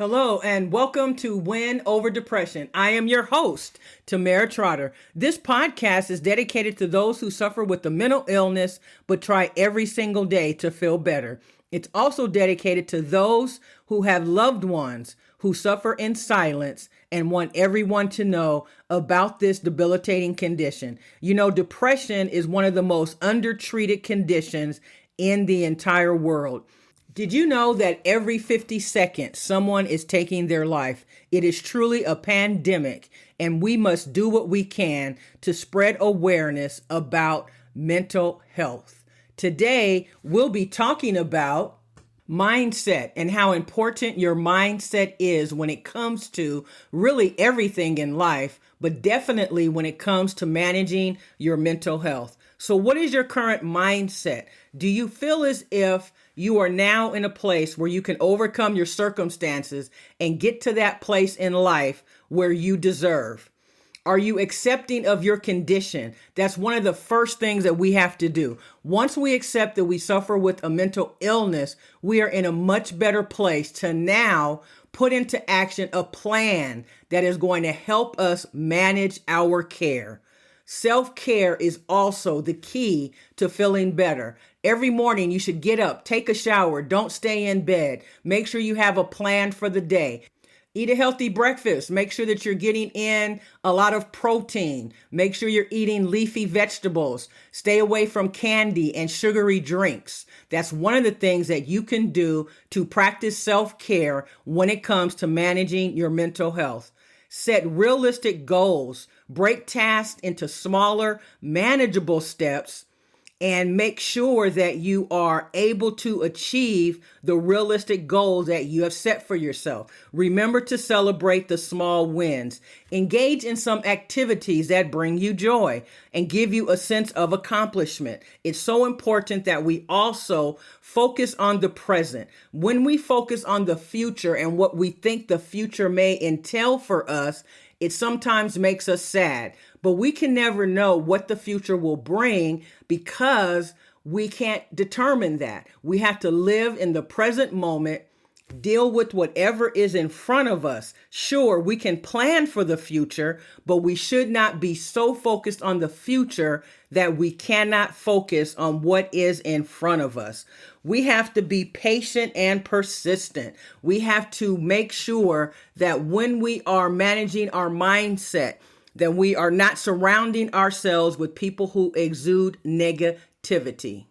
Hello and welcome to Win Over Depression. I am your host, Tamara Trotter. This podcast is dedicated to those who suffer with a mental illness but try every single day to feel better. It's also dedicated to those who have loved ones who suffer in silence and want everyone to know about this debilitating condition. You know, depression is one of the most undertreated conditions in the entire world. Did you know that every 50 seconds someone is taking their life? It is truly a pandemic, and we must do what we can to spread awareness about mental health. Today, we'll be talking about mindset and how important your mindset is when it comes to really everything in life, but definitely when it comes to managing your mental health. So what is your current mindset? Do you feel as if you are now in a place where you can overcome your circumstances and get to that place in life where you deserve? Are you accepting of your condition? That's one of the first things that we have to do. Once we accept that we suffer with a mental illness, we are in a much better place to now put into action a plan that is going to help us manage our care. Self-care is also the key to feeling better. Every morning you should get up, take a shower, don't stay in bed. Make sure you have a plan for the day. Eat a healthy breakfast. Make sure that you're getting in a lot of protein. Make sure you're eating leafy vegetables. Stay away from candy and sugary drinks. That's one of the things that you can do to practice self-care when it comes to managing your mental health. Set realistic goals. Break tasks into smaller, manageable steps, and make sure that you are able to achieve the realistic goals that you have set for yourself. Remember to celebrate the small wins. Engage in some activities that bring you joy and give you a sense of accomplishment. It's so important that we also focus on the present. When we focus on the future and what we think the future may entail for us, it sometimes makes us sad, but we can never know what the future will bring because we can't determine that. We have to live in the present moment, deal with whatever is in front of us. Sure, we can plan for the future, but we should not be so focused on the future that we cannot focus on what is in front of us. We have to be patient and persistent. We have to make sure that when we are managing our mindset, that we are not surrounding ourselves with people who exude negativity.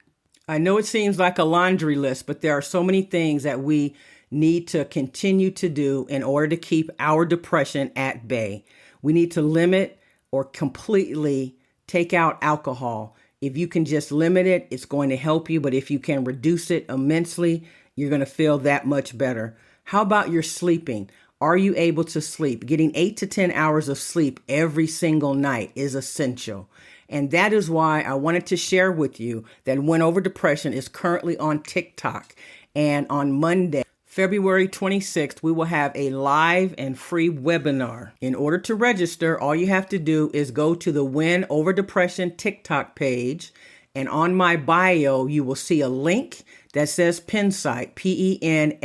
I know it seems like a laundry list, but there are so many things that we need to continue to do in order to keep our depression at bay. We need to limit or completely take out alcohol. If you can just limit it, it's going to help you. But if you can reduce it immensely, you're going to feel that much better. How about your sleeping? Are you able to sleep? Getting 8 to 10 hours of sleep every single night is essential. And that is why I wanted to share with you that Win Over Depression is currently on TikTok. And on Monday, February 26th, we will have a live and free webinar. In order to register, all you have to do is go to the Win Over Depression TikTok page, and on my bio, you will see a link that says Pensight, PENSIGHT.com.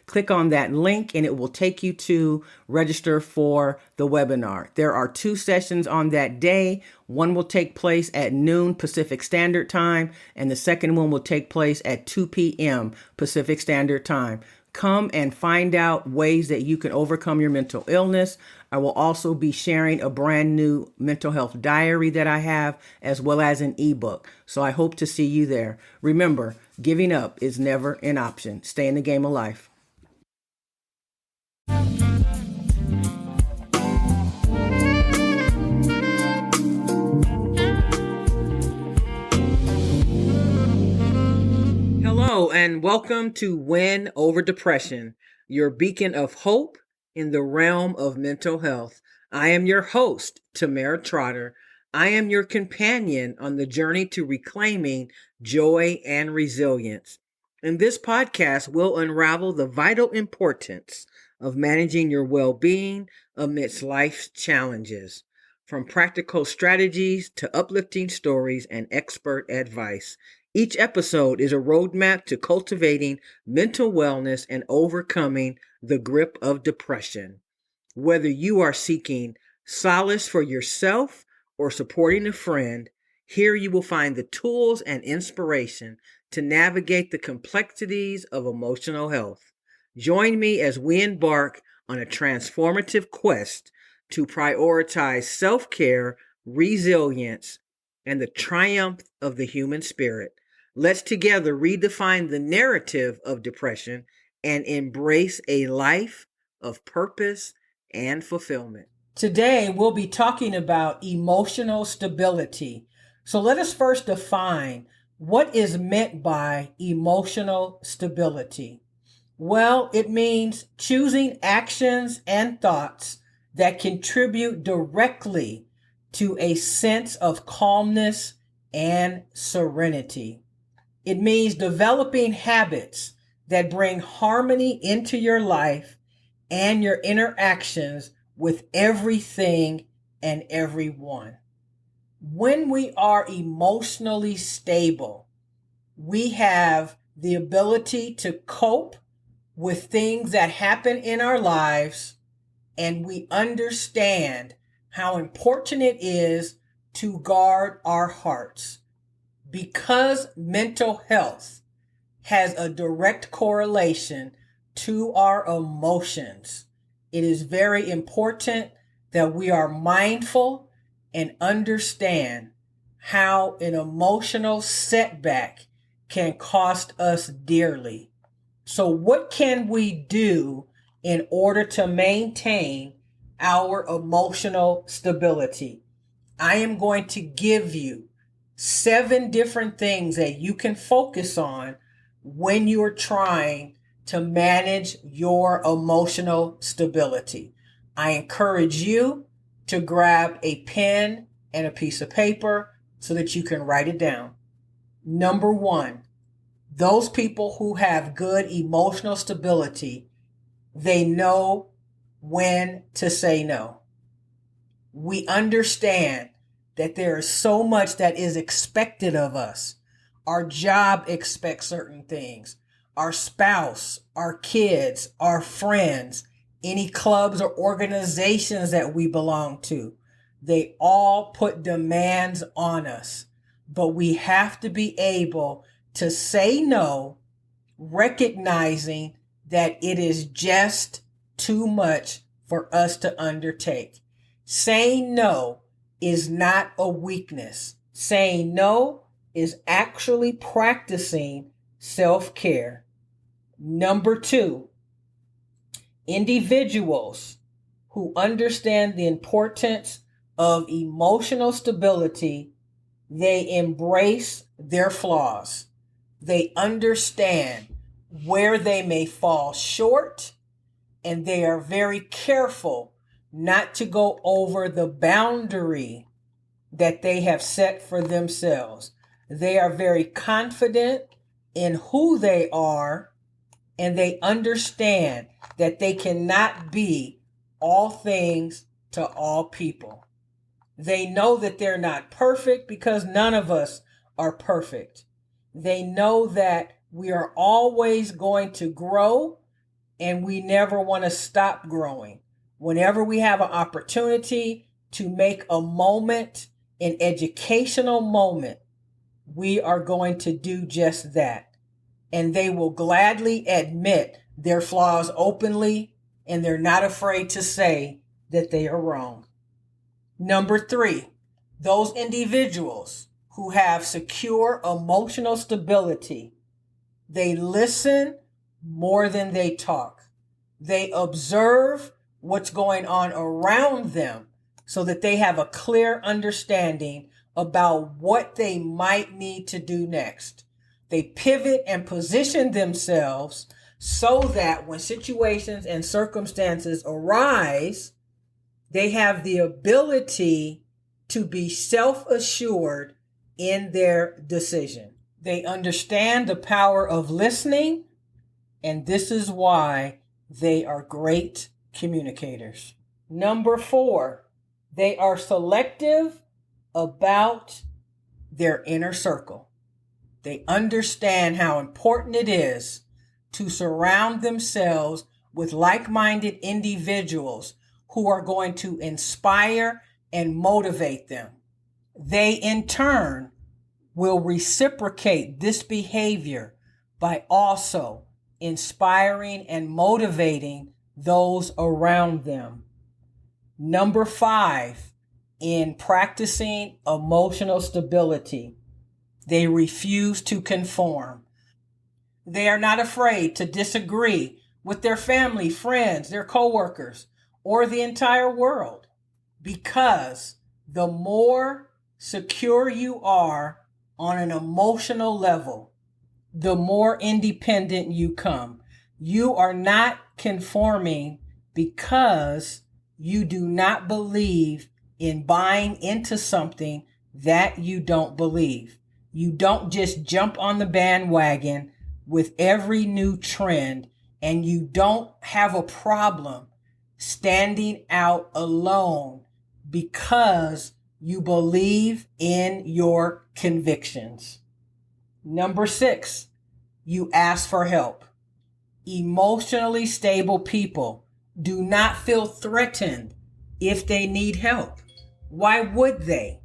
Click on that link and it will take you to register for the webinar. There are 2 sessions on that day. One will take place at noon Pacific Standard Time, and the second one will take place at 2 p.m. Pacific Standard Time. Come and find out ways that you can overcome your mental illness. I will also be sharing a brand new mental health diary that I have, as well as an ebook. So I hope to see you there. Remember, giving up is never an option. Stay in the game of life. Hello, and welcome to Win Over Depression, your beacon of hope in the realm of mental health. I am your host, Tamara Trotter. I am your companion on the journey to reclaiming joy and resilience. In this podcast, we'll unravel the vital importance of managing your well-being amidst life's challenges. From practical strategies to uplifting stories and expert advice, Each episode is a roadmap to cultivating mental wellness and overcoming the grip of depression. Whether you are seeking solace for yourself or supporting a friend, here you will find the tools and inspiration to navigate the complexities of emotional health. Join me as we embark on a transformative quest to prioritize self-care, resilience, and the triumph of the human spirit. Let's together redefine the narrative of depression and embrace a life of purpose and fulfillment. Today, we'll be talking about emotional stability. So let us first define what is meant by emotional stability. Well, it means choosing actions and thoughts that contribute directly to a sense of calmness and serenity. It means developing habits that bring harmony into your life and your interactions with everything and everyone. When we are emotionally stable, we have the ability to cope with things that happen in our lives, and we understand how important it is to guard our hearts. Because mental health has a direct correlation to our emotions, it is very important that we are mindful and understand how an emotional setback can cost us dearly. So what can we do in order to maintain our emotional stability? I am going to give you 7 different things that you can focus on when you're trying to manage your emotional stability. I encourage you to grab a pen and a piece of paper so that you can write it down. Number 1, those people who have good emotional stability, they know when to say no. We understand that there is so much that is expected of us. Our job expects certain things. Our spouse, our kids, our friends, any clubs or organizations that we belong to, they all put demands on us. But we have to be able to say no, recognizing that it is just too much for us to undertake. Saying no is not a weakness. Saying no is actually practicing self-care. Number 2, individuals who understand the importance of emotional stability, they embrace their flaws. They understand where they may fall short, and they are very careful not to go over the boundary that they have set for themselves. They are very confident in who they are, and they understand that they cannot be all things to all people. They know that they're not perfect because none of us are perfect. They know that we are always going to grow, and we never want to stop growing. Whenever we have an opportunity to make a moment, an educational moment, we are going to do just that. And they will gladly admit their flaws openly, and they're not afraid to say that they are wrong. Number 3, those individuals who have secure emotional stability, they listen more than they talk. They observe what's going on around them so that they have a clear understanding about what they might need to do next. They pivot and position themselves so that when situations and circumstances arise, they have the ability to be self-assured in their decision. They understand the power of listening, and this is why they are great communicators. Number 4, they are selective about their inner circle. They understand how important it is to surround themselves with like-minded individuals who are going to inspire and motivate them. They, in turn, will reciprocate this behavior by also inspiring and motivating those around them. Number 5, in practicing emotional stability, they refuse to conform. They are not afraid to disagree with their family, friends, their coworkers, or the entire world, because the more secure you are on an emotional level, the more independent you come. You are not conforming because you do not believe in buying into something that you don't believe. You don't just jump on the bandwagon with every new trend, and you don't have a problem standing out alone because you believe in your convictions. Number 6, you ask for help. Emotionally stable people do not feel threatened if they need help. Why would they?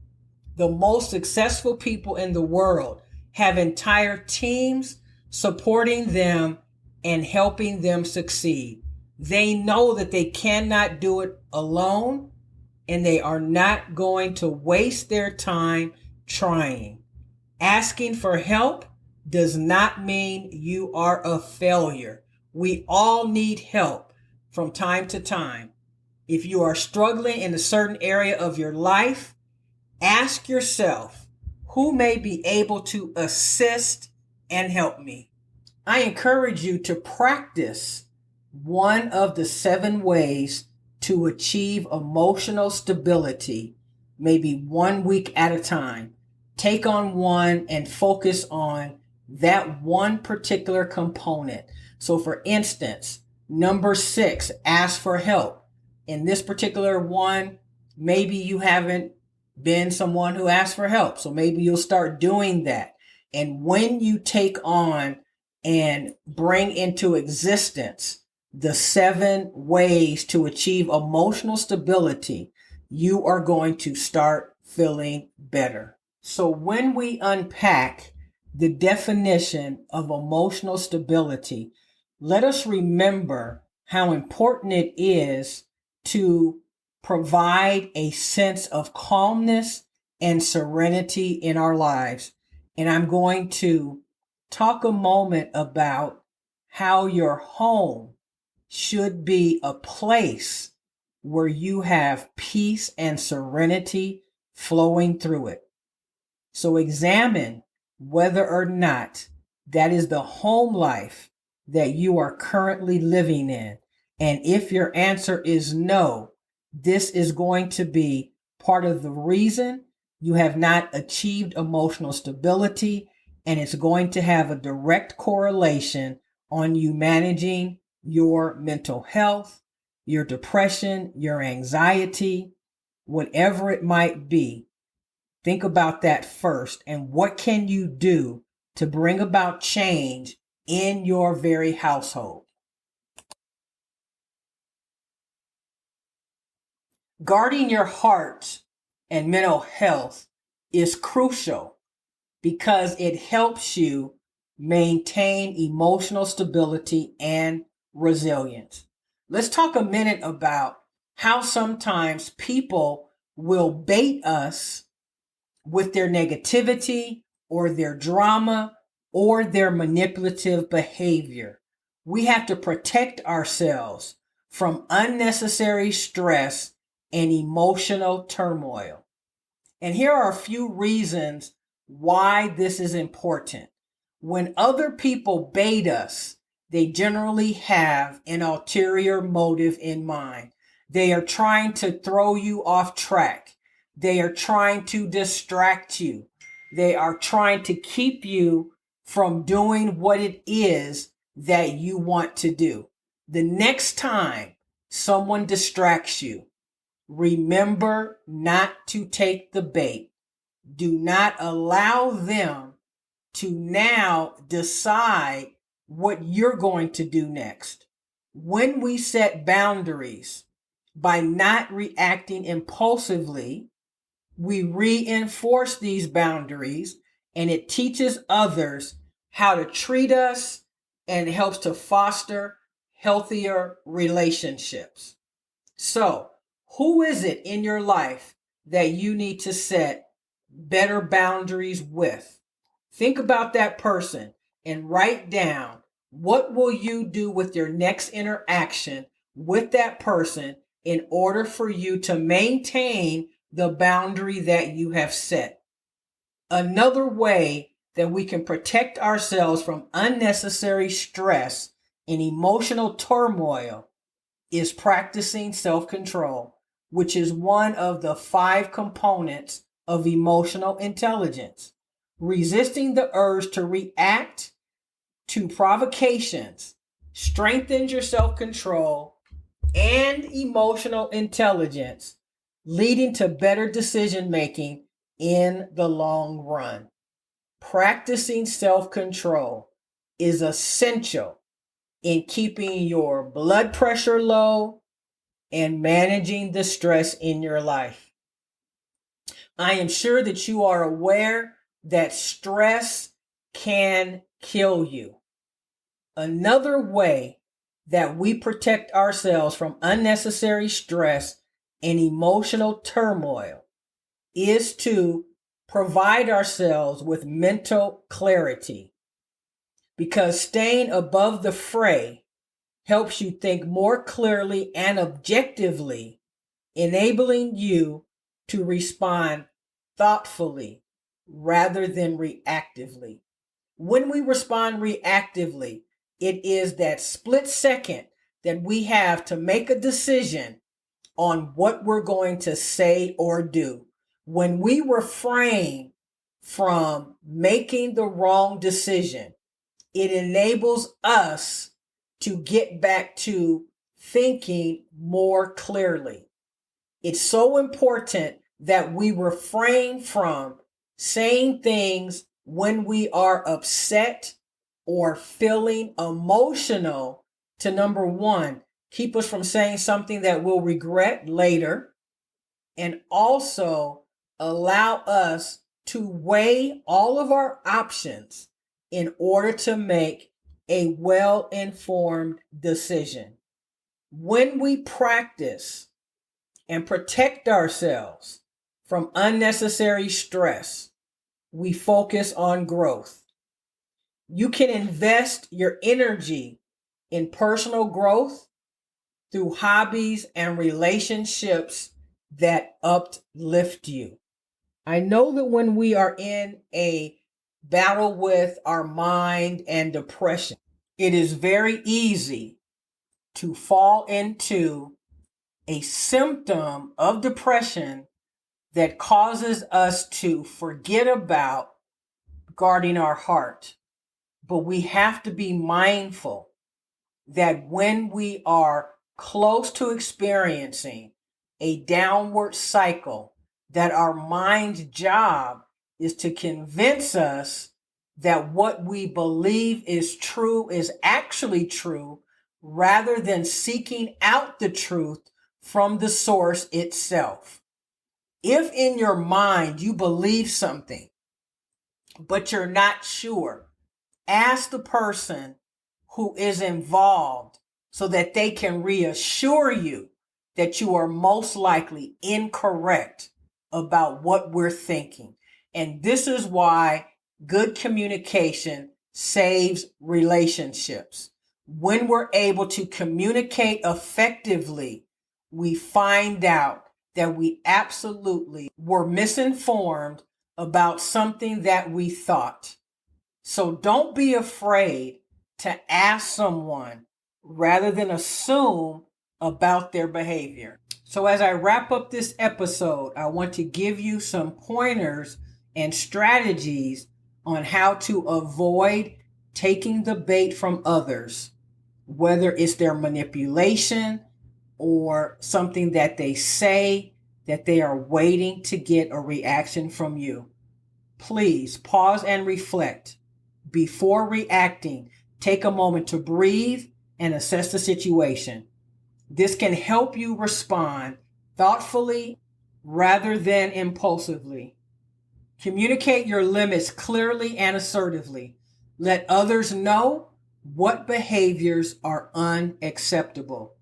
The most successful people in the world have entire teams supporting them and helping them succeed. They know that they cannot do it alone, and they are not going to waste their time trying. Asking for help does not mean you are a failure. We all need help from time to time. If you are struggling in a certain area of your life, ask yourself, who may be able to assist and help me? I encourage you to practice one of the 7 ways to achieve emotional stability, maybe 1 week at a time. Take on one and focus on that one particular component. So for instance, number 6, ask for help. In this particular one, maybe you haven't been someone who asks for help. So maybe you'll start doing that. And when you take on and bring into existence the 7 ways to achieve emotional stability, you are going to start feeling better. So when we unpack the definition of emotional stability, let us remember how important it is to provide a sense of calmness and serenity in our lives. And I'm going to talk a moment about how your home should be a place where you have peace and serenity flowing through it. So examine whether or not that is the home life that you are currently living in. And if your answer is no, this is going to be part of the reason you have not achieved emotional stability, and it's going to have a direct correlation on you managing your mental health, your depression, your anxiety, whatever it might be. Think about that first, and what can you do to bring about change in your very household? Guarding your heart and mental health is crucial because it helps you maintain emotional stability and resilience. Let's talk a minute about how sometimes people will bait us with their negativity or their drama or their manipulative behavior. We have to protect ourselves from unnecessary stress and emotional turmoil. And here are a few reasons why this is important. When other people bait us, they generally have an ulterior motive in mind. They are trying to throw you off track. They are trying to distract you. They are trying to keep you from doing what it is that you want to do. The next time someone distracts you, remember not to take the bait. Do not allow them to now decide what you're going to do next. When we set boundaries by not reacting impulsively, we reinforce these boundaries, and it teaches others how to treat us and helps to foster healthier relationships. So, who is it in your life that you need to set better boundaries with? Think about that person and write down, what will you do with your next interaction with that person in order for you to maintain the boundary that you have set. Another way that we can protect ourselves from unnecessary stress and emotional turmoil is practicing self-control, which is one of the 5 components of emotional intelligence. Resisting the urge to react to provocations strengthens your self-control and emotional intelligence, leading to better decision making in the long run. Practicing self-control is essential in keeping your blood pressure low and managing the stress in your life. I am sure that you are aware that stress can kill you. Another way that we protect ourselves from unnecessary stress and emotional turmoil is to provide ourselves with mental clarity, because staying above the fray helps you think more clearly and objectively, enabling you to respond thoughtfully rather than reactively. When we respond reactively, it is that split second that we have to make a decision on what we're going to say or do. When we refrain from making the wrong decision, it enables us to get back to thinking more clearly. It's so important that we refrain from saying things when we are upset or feeling emotional to, number one, keep us from saying something that we'll regret later, and also allow us to weigh all of our options in order to make a well-informed decision. When we practice and protect ourselves from unnecessary stress, we focus on growth. You can invest your energy in personal growth through hobbies and relationships that uplift you. I know that when we are in a battle with our mind and depression, it is very easy to fall into a symptom of depression that causes us to forget about guarding our heart. But we have to be mindful that when we are close to experiencing a downward cycle, that our mind's job is to convince us that what we believe is true is actually true, rather than seeking out the truth from the source itself. If in your mind you believe something, but you're not sure, ask the person who is involved so that they can reassure you that you are most likely incorrect about what we're thinking. And this is why good communication saves relationships. When we're able to communicate effectively, we find out that we absolutely were misinformed about something that we thought. So don't be afraid to ask someone rather than assume about their behavior. So as I wrap up this episode, I want to give you some pointers and strategies on how to avoid taking the bait from others, whether it's their manipulation or something that they say that they are waiting to get a reaction from you. Please pause and reflect. Before reacting, take a moment to breathe and assess the situation. This can help you respond thoughtfully rather than impulsively. Communicate your limits clearly and assertively. Let others know what behaviors are unacceptable.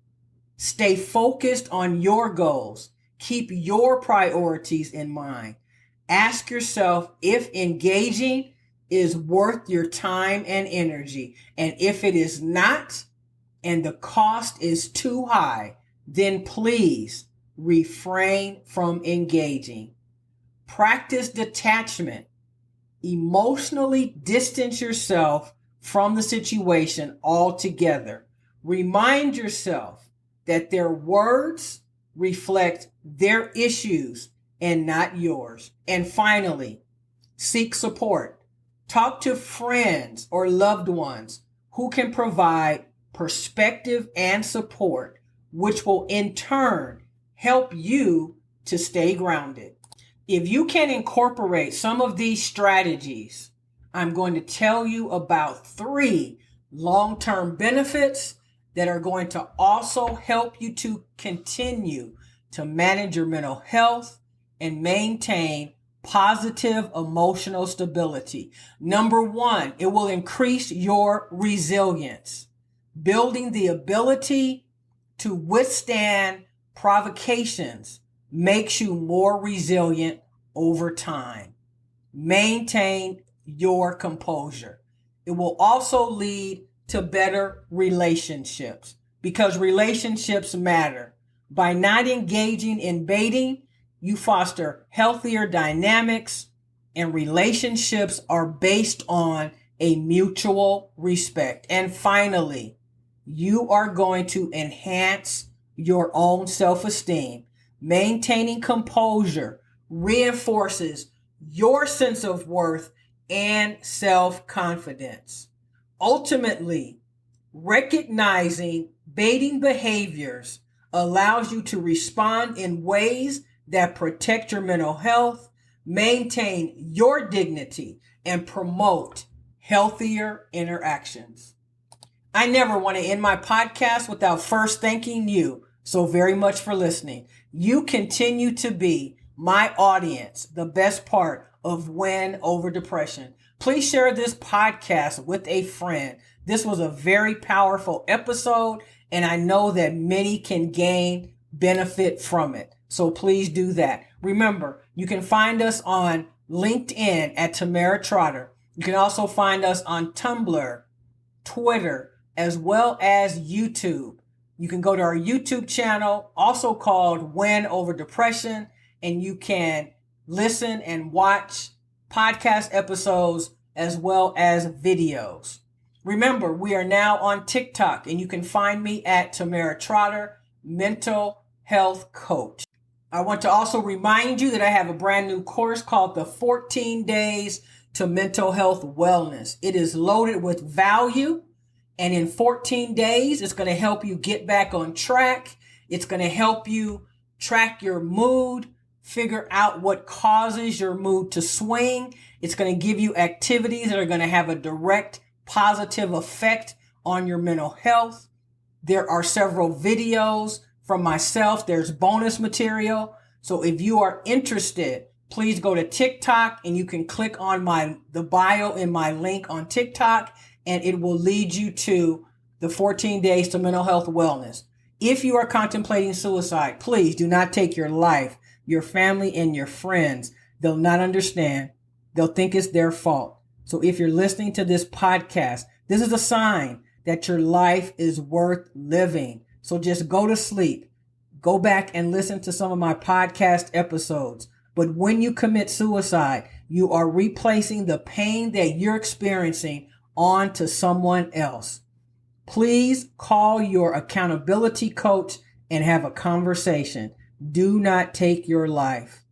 Stay focused on your goals. Keep your priorities in mind. Ask yourself if engaging is worth your time and energy. And if it is not, and the cost is too high, then please refrain from engaging. Practice detachment. Emotionally distance yourself from the situation altogether. Remind yourself that their words reflect their issues and not yours. And finally, seek support. Talk to friends or loved ones who can provide perspective and support, which will in turn help you to stay grounded. If you can incorporate some of these strategies, I'm going to tell you about 3 long-term benefits that are going to also help you to continue to manage your mental health and maintain positive emotional stability. Number 1, it will increase your resilience, building the ability to withstand provocations makes you more resilient over time. Maintain your composure. It will also lead to better relationships because relationships matter. By not engaging in baiting, you foster healthier dynamics, and relationships are based on a mutual respect. And finally, you are going to enhance your own self-esteem. Maintaining composure reinforces your sense of worth and self-confidence. Ultimately, recognizing baiting behaviors allows you to respond in ways that protect your mental health, maintain your dignity, and promote healthier interactions. I never want to end my podcast without first thanking you so very much for listening. You continue to be my audience, the best part of Win Over Depression. Please share this podcast with a friend. This was a very powerful episode, and I know that many can gain benefit from it. So please do that. Remember, you can find us on LinkedIn at Tamara Trotter. You can also find us on Tumblr, Twitter, as well as YouTube. You can go to our YouTube channel, also called Win Over Depression, and you can listen and watch podcast episodes as well as videos. Remember, we are now on TikTok, and you can find me at Tamara Trotter, Mental Health Coach. I want to also remind you that I have a brand new course called the 14 Days to Mental Health Wellness. It is loaded with value, and in 14 days, it's going to help you get back on track. It's going to help you track your mood, figure out what causes your mood to swing. It's going to give you activities that are going to have a direct positive effect on your mental health. There are several videos from myself. There's bonus material. So if you are interested, please go to TikTok and you can click on the bio in my link on TikTok, and it will lead you to the 14 Days to Mental Health Wellness. If you are contemplating suicide, please do not take your life. Your family and your friends, they'll not understand. They'll think it's their fault. So if you're listening to this podcast, this is a sign that your life is worth living. So just go to sleep. Go back and listen to some of my podcast episodes. But when you commit suicide, you are replacing the pain that you're experiencing onto someone else. Please call your accountability coach and have a conversation. Do not take your life.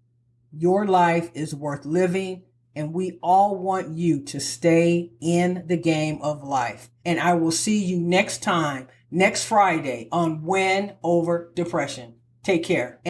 Your life is worth living, and we all want you to stay in the game of life. And I will see you next time, next Friday on Win Over Depression. Take care.